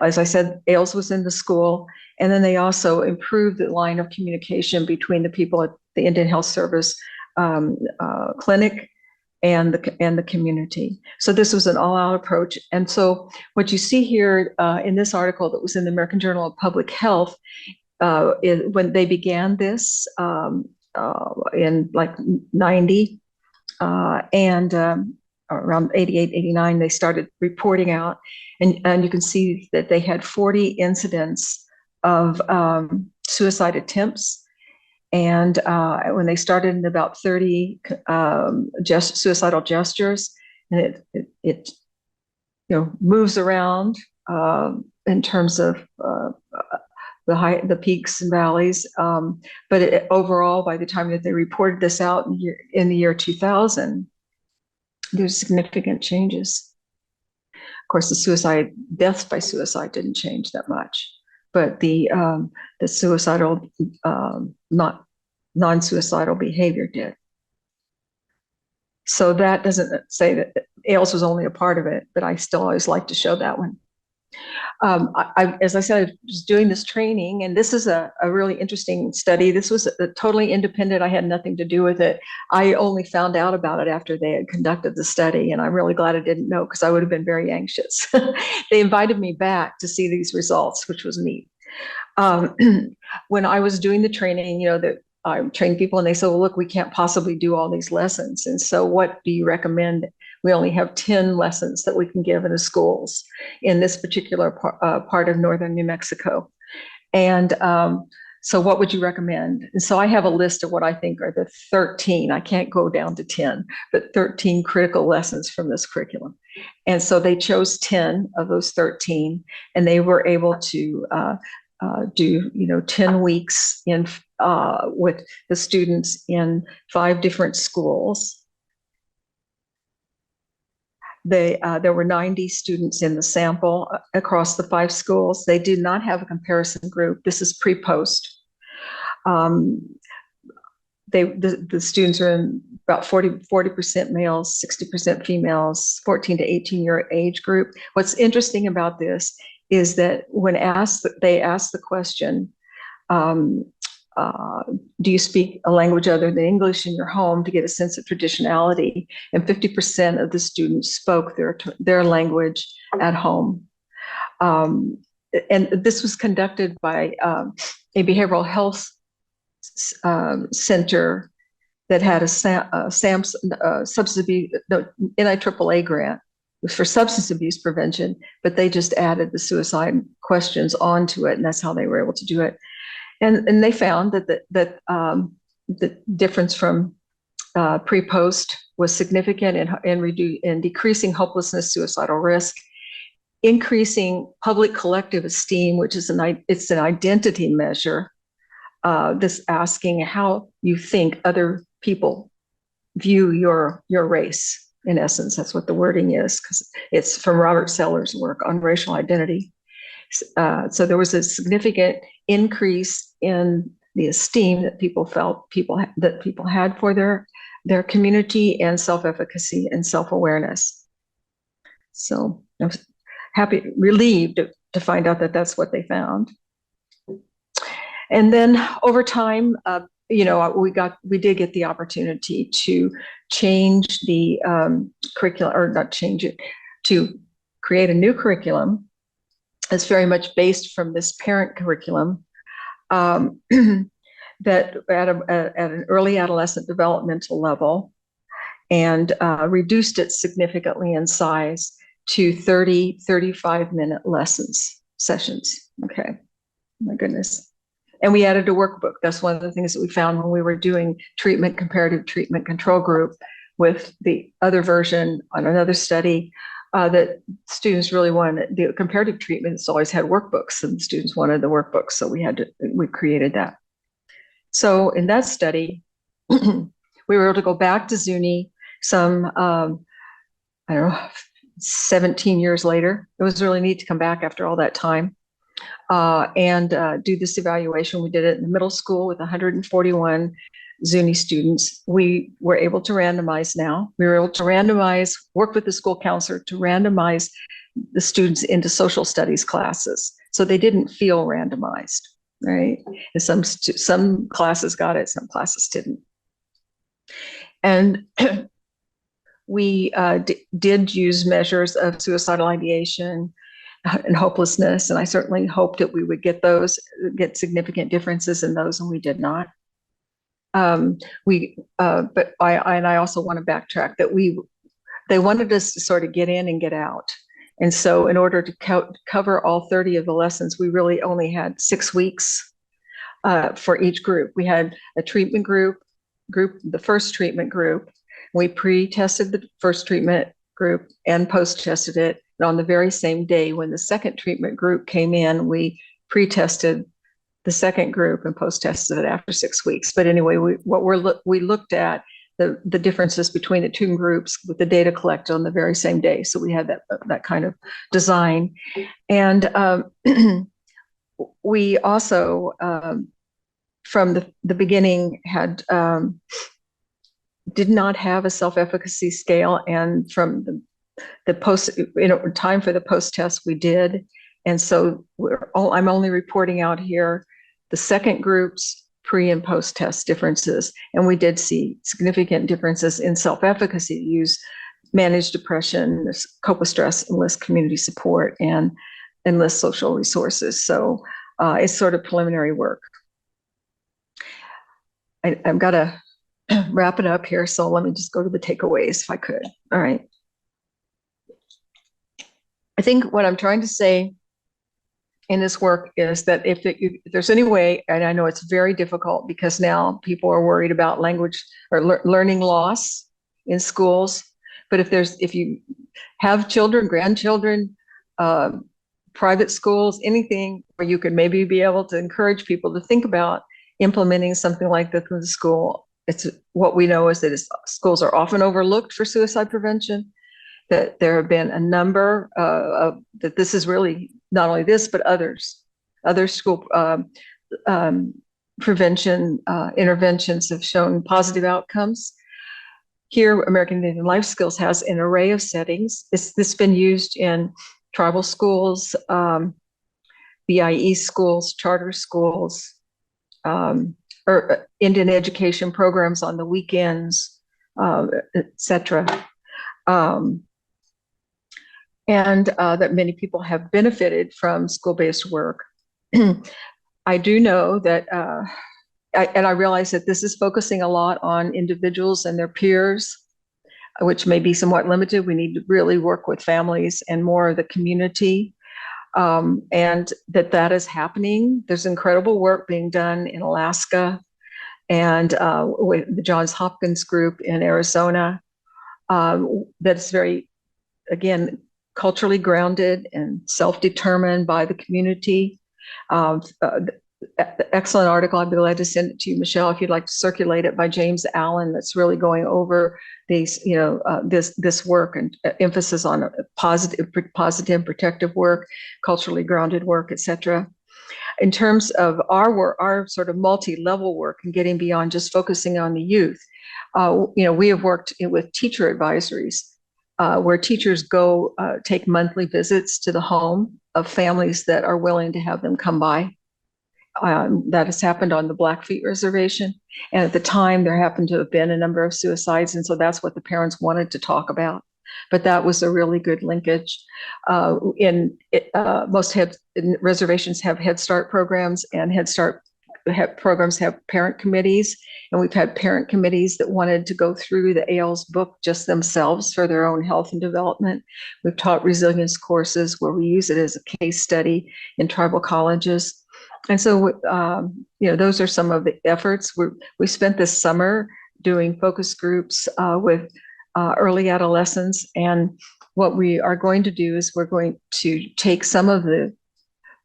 As I said, AILS was in the school, and then they also improved the line of communication between the people at the Indian Health Service clinic and the community. So this was an all-out approach. And so what you see here in this article that was in the American Journal of Public Health, when they began this in like 90 and around 88, 89, they started reporting out. And you can see that they had 40 incidents of suicide attempts. And when they started in about 30 suicidal gestures, and it moves around in terms of the peaks and valleys. But overall, by the time that they reported this out in the year 2000, there's significant changes. Of course, the deaths by suicide didn't change that much, but the suicidal, non-suicidal behavior did. So that doesn't say that AILS was only a part of it, but I still always like to show that one. As I said, I was doing this training, and this is a really interesting study. This was totally independent. I had nothing to do with it. I only found out about it after they had conducted the study, and I'm really glad I didn't know, because I would have been very anxious. They invited me back to see these results, which was neat. When I was doing the training, that I trained people, and they said, well, look, we can't possibly do all these lessons. And so what do you recommend? We only have 10 lessons that we can give in the schools in this particular part of northern New Mexico. And so what would you recommend? And so I have a list of what I think are the 13, I can't go down to 10, but 13 critical lessons from this curriculum. And so they chose 10 of those 13, and they were able to do 10 weeks in with the students in 5 different schools. There were 90 students in the sample across the 5 schools. They did not have a comparison group. This is pre-post. The students are in about 40% males, 60% females, 14 to 18-year age group. What's interesting about this is that when they asked the question, do you speak a language other than English in your home, to get a sense of traditionality? And 50% of the students spoke their language at home. And this was conducted by a behavioral health center that had a substance abuse, NIAAA grant. It was for substance abuse prevention, but they just added the suicide questions onto it, and that's how they were able to do it. And they found that the difference from pre-post was significant in decreasing hopelessness, suicidal risk, increasing public collective esteem, which is it's an identity measure. This asking how you think other people view your race. In essence, that's what the wording is, because it's from Robert Seller's work on racial identity. So there was a significant increase in the esteem that people had for their community, and self-efficacy and self-awareness. So I'm relieved to find out that that's what they found. And then over time, we did get the opportunity to change the curriculum, or not change it, to create a new curriculum that's very much based from this parent curriculum that at an early adolescent developmental level, and reduced it significantly in size to 35-minute sessions. Okay, my goodness. And we added a workbook. That's one of the things that we found when we were doing comparative treatment control group with the other version on another study, that students really wanted. The comparative treatments always had workbooks, and students wanted the workbooks, so we created that. So in that study, we were able to go back to Zuni some, I don't know, 17 years later. It was really neat to come back after all that time and do this evaluation. We did it in the middle school with 141 Zuni students. We were able to randomize now. We were able to work with the school counselor to randomize the students into social studies classes. So they didn't feel randomized, right? And some classes got it, some classes didn't. And we did use measures of suicidal ideation and hopelessness, and I certainly hoped that we would get significant differences in those, and we did not. But I also want to backtrack that they wanted us to sort of get in and get out. And so in order to cover all 30 of the lessons, we really only had 6 weeks for each group. We had a treatment group, the first treatment group. We pre-tested the first treatment group and post-tested it. And on the very same day when the second treatment group came in, we pre-tested the second group and post-tested it after 6 weeks. But anyway, we looked at the differences between the two groups with the data collected on the very same day. So we had that kind of design. And we also, from the beginning, did not have a self-efficacy scale, and from the post, time for the post-test, we did. And so I'm only reporting out here the second group's pre and post-test differences, and we did see significant differences in self-efficacy. Use manage depression, cope with stress, enlist community support, and enlist social resources. So it's sort of preliminary work. I've got to wrap it up here, so let me just go to the takeaways if I could. All right. I think what I'm trying to say in this work is that if there's any way, and I know it's very difficult because now people are worried about language or learning loss in schools, but if you have children, grandchildren, private schools, anything where you could maybe be able to encourage people to think about implementing something like this in the school. It's what we know is that schools are often overlooked for suicide prevention, that there have been a number that this is really not only this, but other school prevention interventions have shown positive outcomes. Here, American Indian Life Skills has an array of settings. This has been used in tribal schools, BIE schools, charter schools, or Indian education programs on the weekends, etc. And that many people have benefited from school-based work. I do know that, I realize that this is focusing a lot on individuals and their peers, which may be somewhat limited. We need to really work with families and more of the community, and that is happening. There's incredible work being done in Alaska and with the Johns Hopkins group in Arizona, that's very, again, culturally grounded and self-determined by the community. Excellent article. I'd be glad to send it to you, Michelle, if you'd like to circulate it, by James Allen, that's really going over these, this work and emphasis on positive, protective work, culturally grounded work, etc. In terms of our work, our sort of multi-level work and getting beyond just focusing on the youth, we have worked with teacher advisories, where teachers go take monthly visits to the home of families that are willing to have them come by. that has happened on the Blackfeet Reservation. And at the time, there happened to have been a number of suicides. And so that's what the parents wanted to talk about. But that was a really good linkage. Most reservations have Head Start programs, and Head Start programs have parent committees. And we've had parent committees that wanted to go through the AILS book just themselves for their own health and development. We've taught resilience courses where we use it as a case study in tribal colleges. And so, those are some of the efforts. We spent this summer doing focus groups with early adolescents. And what we are going to do is we're going to take some of the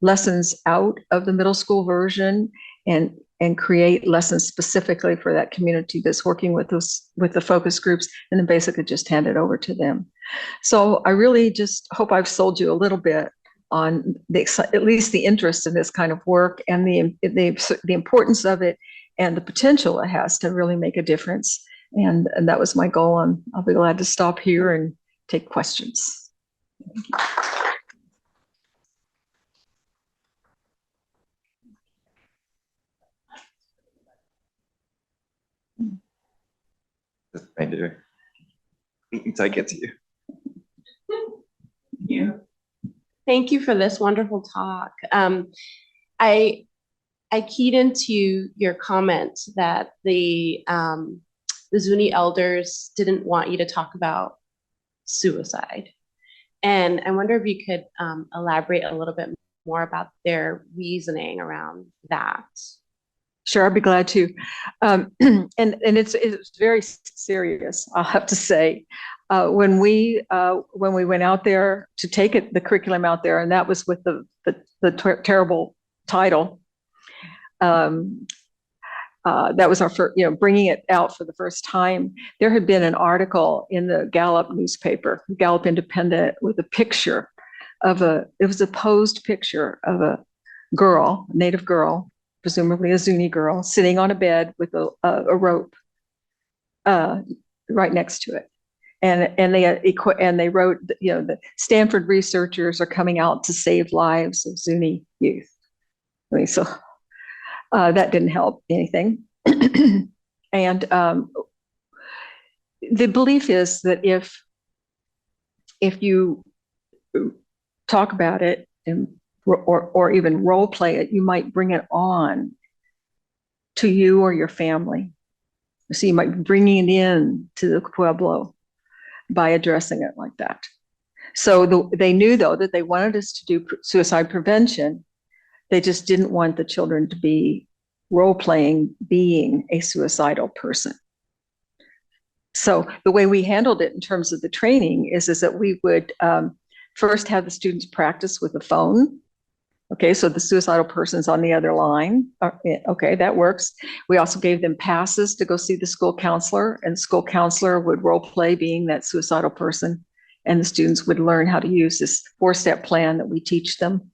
lessons out of the middle school version and create lessons specifically for that community that's working with the focus groups, and then basically just hand it over to them. So I really just hope I've sold you a little bit on at least the interest in this kind of work and the importance of it and the potential it has to really make a difference. And that was my goal. And I'll be glad to stop here and take questions. I do. Until I get to you. Yeah. Thank you for this wonderful talk. I keyed into your comment that the Zuni elders didn't want you to talk about suicide. And I wonder if you could elaborate a little bit more about their reasoning around that. Sure, I'd be glad to. And it's very serious, I'll have to say. When we went out there to take the curriculum out there, and that was with the terrible title. That was our first, bringing it out for the first time. There had been an article in the Gallup newspaper, Gallup Independent, with a picture it was a posed picture of a girl, a Native girl, presumably a Zuni girl, sitting on a bed with a rope right next to it. And they wrote, the Stanford researchers are coming out to save lives of Zuni youth. I mean, so that didn't help anything. And the belief is that if you talk about it or even role play it, you might bring it on to you or your family. So you might be bringing it in to the Pueblo by addressing it like that. So they knew, though, that they wanted us to do suicide prevention. They just didn't want the children to be role-playing being a suicidal person. So the way we handled it in terms of the training is that we would first have the students practice with a phone. Okay, so the suicidal person's on the other line. Okay, that works. We also gave them passes to go see the school counselor, and the school counselor would role play being that suicidal person, and the students would learn how to use this 4-step plan that we teach them,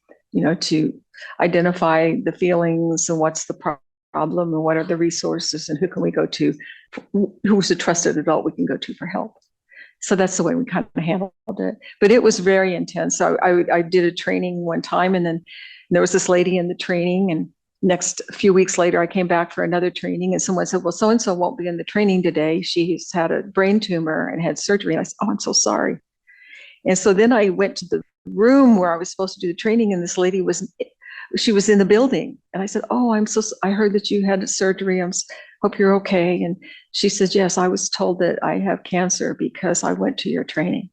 to identify the feelings and what's the problem and what are the resources and who can we go to, who's a trusted adult we can go to for help. So that's the way we kind of handled it. But it was very intense. So I did a training one time, and then there was this lady in the training, and a few weeks later, I came back for another training, and someone said, well, so-and-so won't be in the training today. She's had a brain tumor and had surgery. And I said, oh, I'm so sorry. And so then I went to the room where I was supposed to do the training, and this lady was in the building. And I said, oh, I heard that you had surgery. Hope you're okay. And she said, yes, I was told that I have cancer because I went to your training.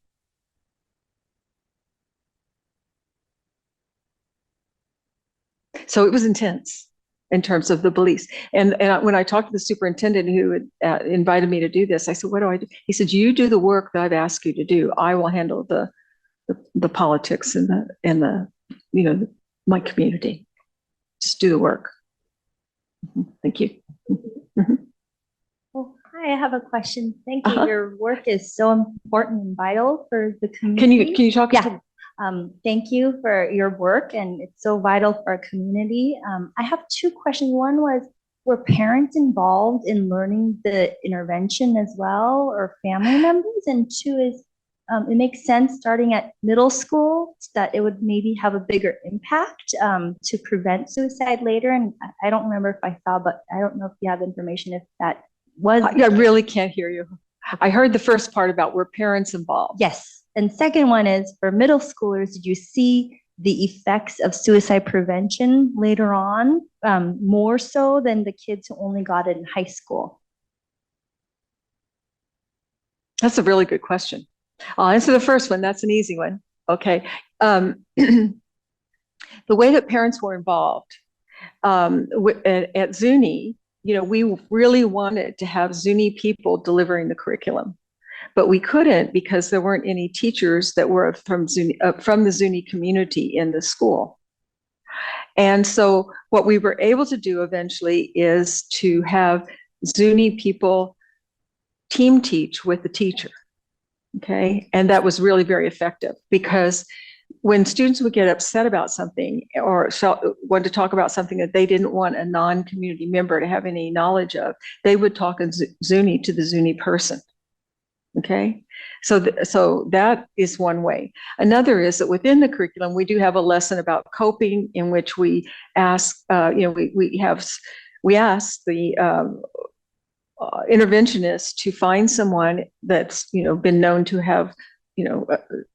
So it was intense in terms of the beliefs. And when I talked to the superintendent who had invited me to do this, I said, what do I do? He said, you do the work that I've asked you to do. I will handle the politics and my community. Just do the work. Thank you. Well, hi, I have a question. Thank you. Your work is so important and vital for the community. Can you talk? Yeah. Thank you for your work, and it's so vital for our community. I have 2 questions. One was, were parents involved in learning the intervention as well, or family members? And 2 is, it makes sense starting at middle school, that it would maybe have a bigger impact to prevent suicide later. And I don't remember if I saw, but I don't know if you have information if that was. I really can't hear you. I heard the first part about were parents involved. Yes. And second one is for middle schoolers, did you see the effects of suicide prevention later on, more so than the kids who only got it in high school? That's a really good question. I'll answer the first one. That's an easy one. Okay. The way that parents were involved at Zuni, we really wanted to have Zuni people delivering the curriculum, but we couldn't because there weren't any teachers that were from the Zuni community in the school. And so what we were able to do eventually is to have Zuni people team teach with the teacher. Okay. And that was really very effective because when students would get upset about something or wanted to talk about something that they didn't want a non-community member to have any knowledge of, they would talk in Zuni to the Zuni person. Okay. So that is one way. Another is that within the curriculum, we do have a lesson about coping in which we ask, we ask the interventionist to find someone that's been known to have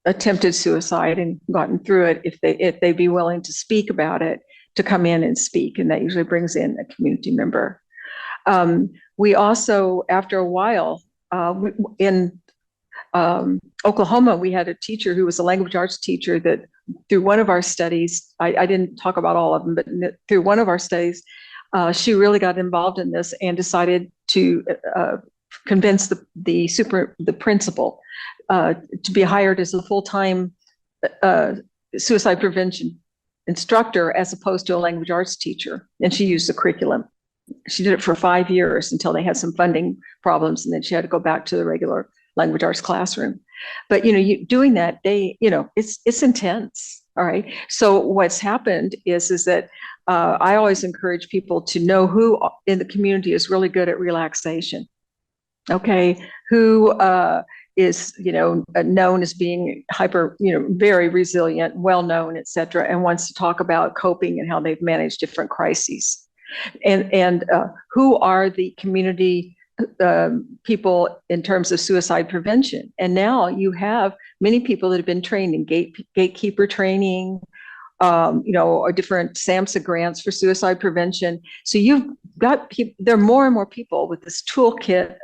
attempted suicide and gotten through it, if they'd be willing to speak about it, to come in and speak, and that usually brings in a community member. We also, after a while, in Oklahoma, we had a teacher who was a language arts teacher that through one of our studies, I didn't talk about all of them, but through one of our studies, she really got involved in this and decided to convince the principal to be hired as a full-time suicide prevention instructor as opposed to a language arts teacher. And she used the curriculum. She did it for 5 years until they had some funding problems, and then she had to go back to the regular language arts classroom. But doing that, it's intense. All right. So what's happened is that I always encourage people to know who in the community is really good at relaxation. Okay, who is known as being hyper, very resilient, well known, et cetera, and wants to talk about coping and how they've managed different crises, and who are the community people in terms of suicide prevention. And now you have many people that have been trained in gatekeeper training, or different SAMHSA grants for suicide prevention. So you've got there are more and more people with this toolkit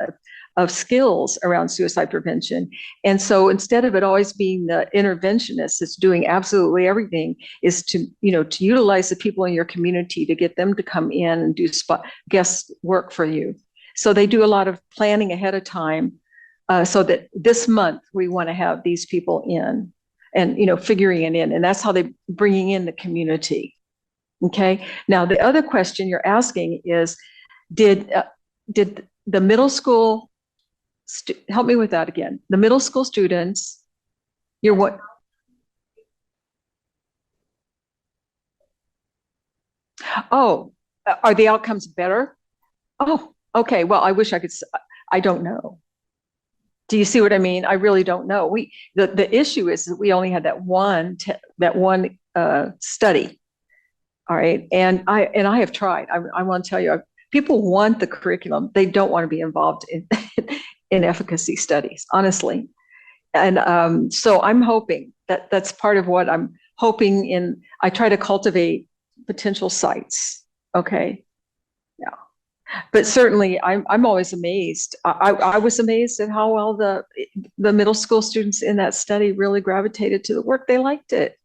of skills around suicide prevention. And so instead of it always being the interventionist that's doing absolutely everything, is to utilize the people in your community to get them to come in and do guest work for you. So they do a lot of planning ahead of time, so that this month we want to have these people in and, figuring it in. And that's how they're bringing in the community. Okay. Now, the other question you're asking is, did the middle school, help me with that again. The middle school students, oh, are the outcomes better? Oh, okay. Well, I wish I could, I don't know. Do you see what I mean? I really don't know. The issue is that we only had that one study. All right. And I have tried. I want to tell you, people want the curriculum. They don't want to be involved in efficacy studies, honestly. And so I'm hoping that's part of what I'm hoping I try to cultivate potential sites. Okay. Yeah. But certainly I'm always amazed. I was amazed at how well the middle school students in that study really gravitated to the work. They liked it.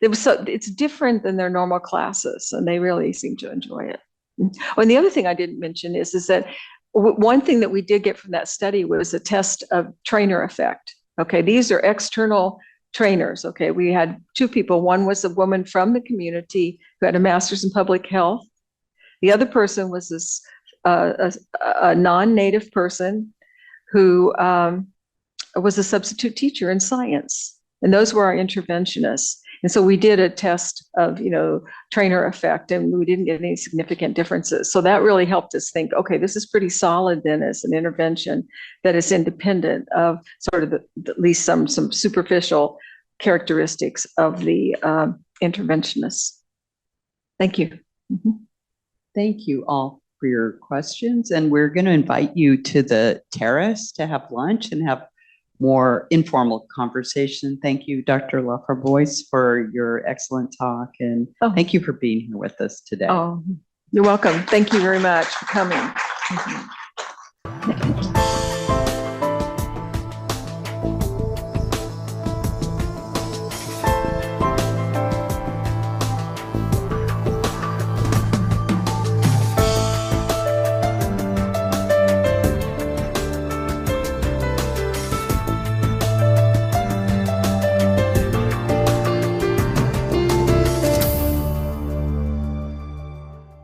It's different than their normal classes, and they really seem to enjoy it. Oh, and the other thing I didn't mention is that one thing that we did get from that study was a test of trainer effect. Okay, these are external trainers. Okay, we had two people. One was a woman from the community who had a master's in public health. The other person was this a non-native person who was a substitute teacher in science. And those were our interventionists. And so we did a test of, trainer effect, and we didn't get any significant differences. So that really helped us think, okay, this is pretty solid then as an intervention that is independent of sort of at least some superficial characteristics of the interventionists. Thank you. Thank you all for your questions. And we're going to invite you to the terrace to have lunch and have more informal conversation. Thank you, Dr. LaFromboise, for your excellent talk. And thank you for being here with us today. Oh, you're welcome. Thank you very much for coming.